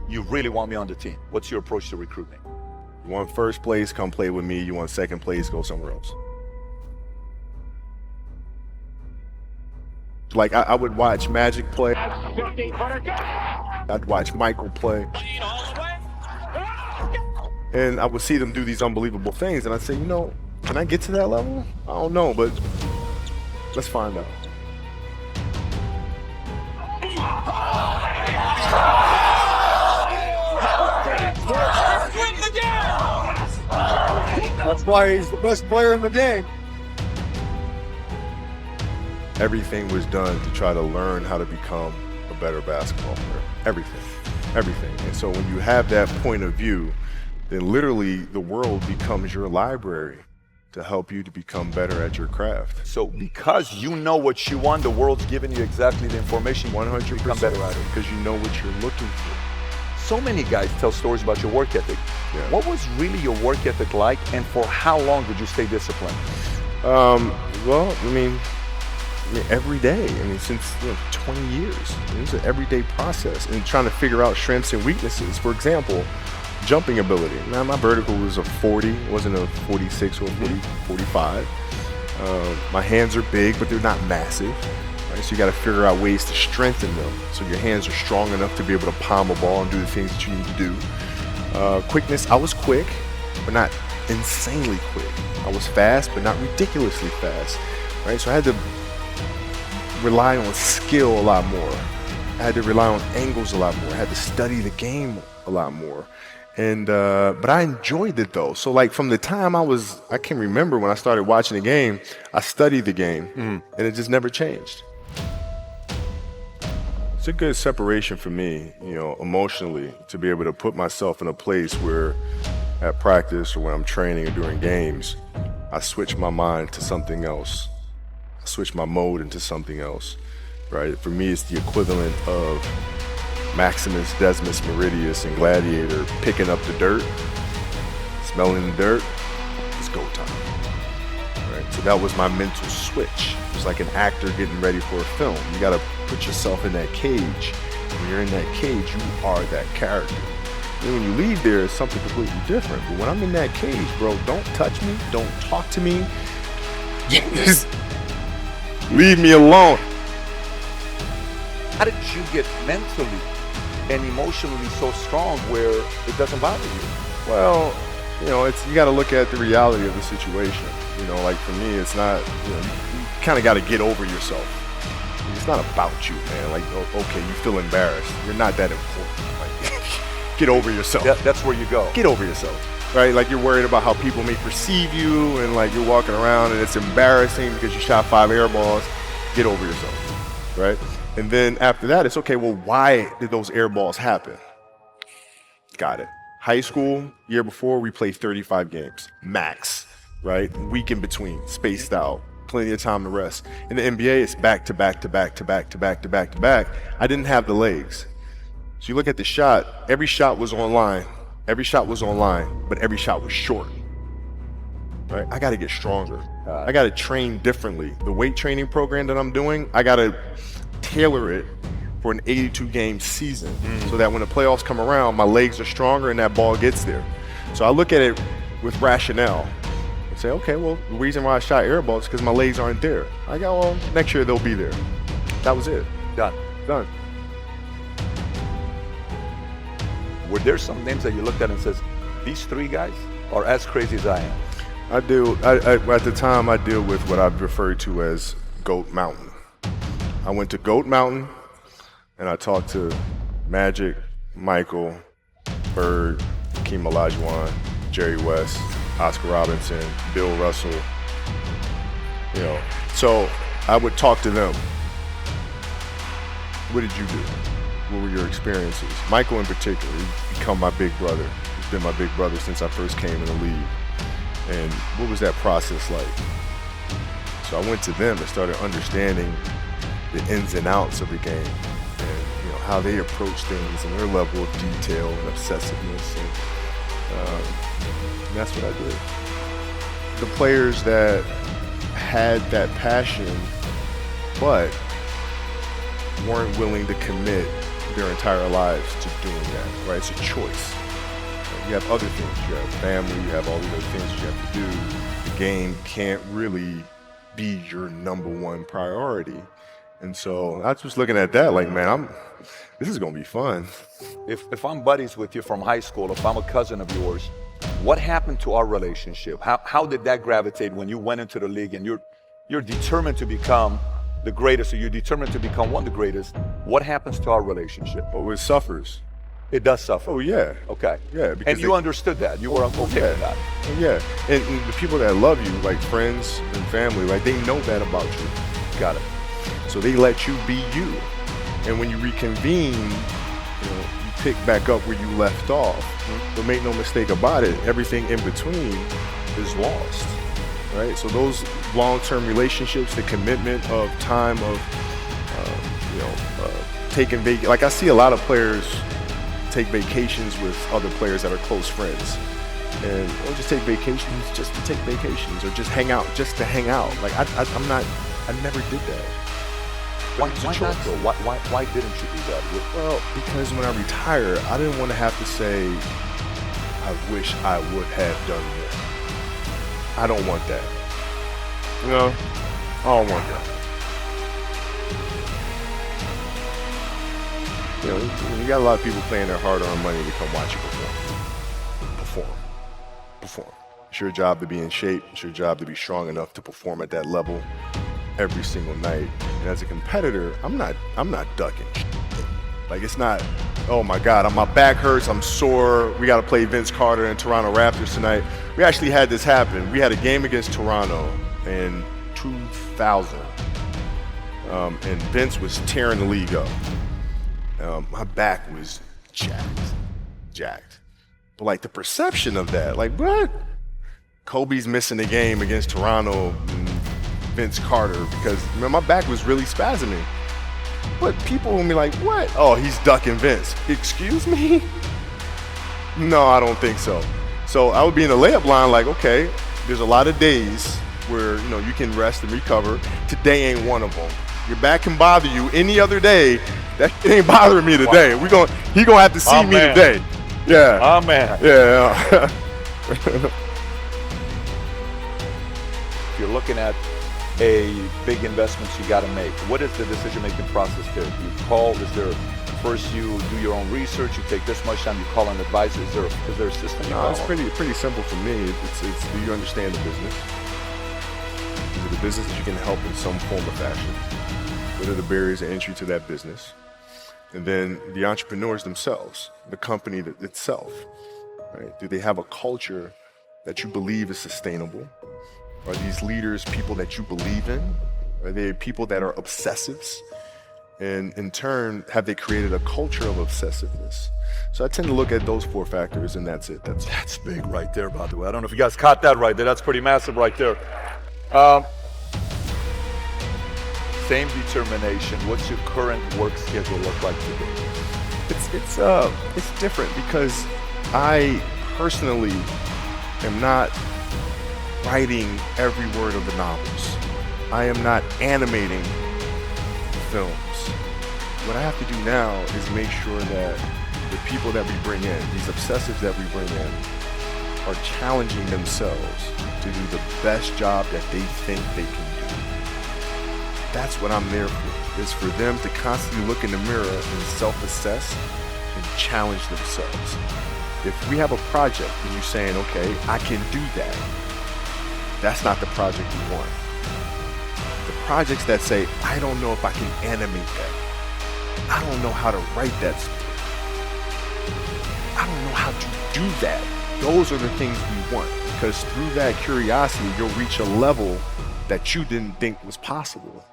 you really want me on the team? What's your approach to recruiting? You want first place, come play with me. You want second place, go somewhere else. Like I would watch Magic play. I'd watch Michael play. And I would see them do these unbelievable things. And I'd say, can I get to that level? I don't know, but let's find out. That's why he's the best player in the game. Everything was done to try to learn how to become a better basketball player. Everything. And so when you have that point of view, then literally the world becomes your library to help you to become better at your craft. So because you know what you want, the world's giving you exactly the information 100%. to become better at it. Because you know what you're looking for. So many guys tell stories about your work ethic. Yeah. What was really your work ethic like, and for how long did you stay disciplined? Well, every day. Since 20 years. It's an everyday process, and trying to figure out strengths and weaknesses. For example, jumping ability. Now, my vertical was a 40, it wasn't a 46 or 45. My hands are big, but they're not massive. Right? So you got to figure out ways to strengthen them so your hands are strong enough to be able to palm a ball and do the things that you need to do. Quickness, I was quick, but not insanely quick. I was fast, but not ridiculously fast. Right? So I had to rely on skill a lot more. I had to rely on angles a lot more. I had to study the game a lot more. And but I enjoyed it though. So like from the time I can remember when I started watching the game, I studied the game, and it just never changed. It's a good separation for me, emotionally, to be able to put myself in a place where at practice or when I'm training or during games, I switch my mind to something else. I switch my mode into something else, right? For me, it's the equivalent of Maximus, Decimus, Meridius, and Gladiator picking up the dirt, smelling the dirt. It's go time, right? So that was my mental switch. It was like an actor getting ready for a film. You got to put yourself in that cage. When you're in that cage, you are that character. And when you leave there, it's something completely different. But when I'm in that cage, bro, don't touch me, don't talk to me. Just leave me alone. How did you get mentally and emotionally so strong where it doesn't bother you? Well, you got to look at the reality of the situation. Like for me, it's not, you kind of got to get over yourself. It's not about you, man. Like, okay, you feel embarrassed. You're not that important. Like, get over yourself. That's where you go. Get over yourself, right? Like you're worried about how people may perceive you, and like you're walking around and it's embarrassing because you shot 5 air balls. Get over yourself, right? And then after that, it's okay, well, why did those air balls happen? Got it. High school, year before, we played 35 games, max, right? Week in between, spaced out, plenty of time to rest. In the NBA, it's back to back to back to back to back to back to back. I didn't have the legs. So you look at the shot, every shot was online. Every shot was online, but every shot was short. Right? I got to get stronger. I got to train differently. The weight training program that I'm doing, I got to tailor it for an 82-game season so that when the playoffs come around, my legs are stronger and that ball gets there. So I look at it with rationale and say, okay, well, the reason why I shot air balls is because my legs aren't there. I go, well, next year they'll be there. That was it. Done. Were there some names that you looked at and says, these 3 guys are as crazy as I am? At the time, I deal with what I've referred to as Goat Mountain. I went to Goat Mountain and I talked to Magic, Michael, Bird, Hakeem Olajuwon, Jerry West, Oscar Robinson, Bill Russell. So I would talk to them. What did you do? What were your experiences? Michael in particular, he's become my big brother. He's been my big brother since I first came in the league. And what was that process like? So I went to them and started understanding the ins and outs of the game and how they approach things and their level of detail and obsessiveness. And that's what I did. The players that had that passion but weren't willing to commit their entire lives to doing that, right? It's a choice. You have other things. You have family. You have all these other things you have to do. The game can't really be your number one priority. And so I was just looking at that like, man, this is going to be fun. If I'm buddies with you from high school, if I'm a cousin of yours, what happened to our relationship? How did that gravitate when you went into the league and you're determined to become the greatest, or you're determined to become one of the greatest? What happens to our relationship? Oh, it suffers. It does suffer. Oh, yeah. Okay. Yeah. And you understood that. You were okay with that. Yeah. And the people that love you, like friends and family, like they know that about you. Got it. So they let you be you. And when you reconvene, you pick back up where you left off. But make no mistake about it, everything in between is lost. Right? So those long-term relationships, the commitment of time of, taking vacation. Like I see a lot of players take vacations with other players that are close friends. And or just take vacations just to take vacations, or just hang out just to hang out. Like I never did that. Why not though? Why didn't you do that? Well, because when I retire, I didn't want to have to say, I wish I would have done this. I don't want that. You know, I don't want that. You know, you got a lot of people paying their hard-earned money to come watch you perform. It's your job to be in shape. It's your job to be strong enough to perform at that level every single night. And as a competitor, I'm not ducking. Like it's not, oh my God, my back hurts, I'm sore. We got to play Vince Carter and Toronto Raptors tonight. We actually had this happen. We had a game against Toronto in 2000, and Vince was tearing the league up. My back was jacked. But like the perception of that, like what? Kobe's missing the game against Toronto and Vince Carter because my back was really spasming. But people will be like, what? Oh, he's ducking Vince. Excuse me? No, I don't think so. So I would be in the layup line like, okay, there's a lot of days where you can rest and recover. Today ain't one of them. Your back can bother you any other day. That shit ain't bothering me today. Wow. He gonna have to see me today. Yeah. Oh man. Yeah. If you're looking at a big investment you got to make, what is the decision-making process there? Do you call? Is there first you do your own research? You take this much time. You call an advisor. Is there a system you No, follow? it's pretty simple for me. It's do you understand the business? Is it a business that you can help in some form or fashion? What are the barriers of entry to that business? And then the entrepreneurs themselves, the company itself, right? Do they have a culture that you believe is sustainable? Are these leaders people that you believe in? Are they people that are obsessives? And in turn, have they created a culture of obsessiveness? So I tend to look at those four factors, and that's it. That's big right there, by the way. I don't know if you guys caught that right there. That's pretty massive right there. Same determination. What's your current work schedule look like today? It's different because I personally am not writing every word of the novels. I am not animating the films. What I have to do now is make sure that the people that we bring in, these obsessives that we bring in, are challenging themselves to do the best job that they think they can do. That's what I'm there for, is for them to constantly look in the mirror and self-assess and challenge themselves. If we have a project and you're saying, okay, I can do that, that's not the project you want. The projects that say, I don't know if I can animate that. I don't know how to write that script. I don't know how to do that. Those are the things we want, because through that curiosity, you'll reach a level that you didn't think was possible.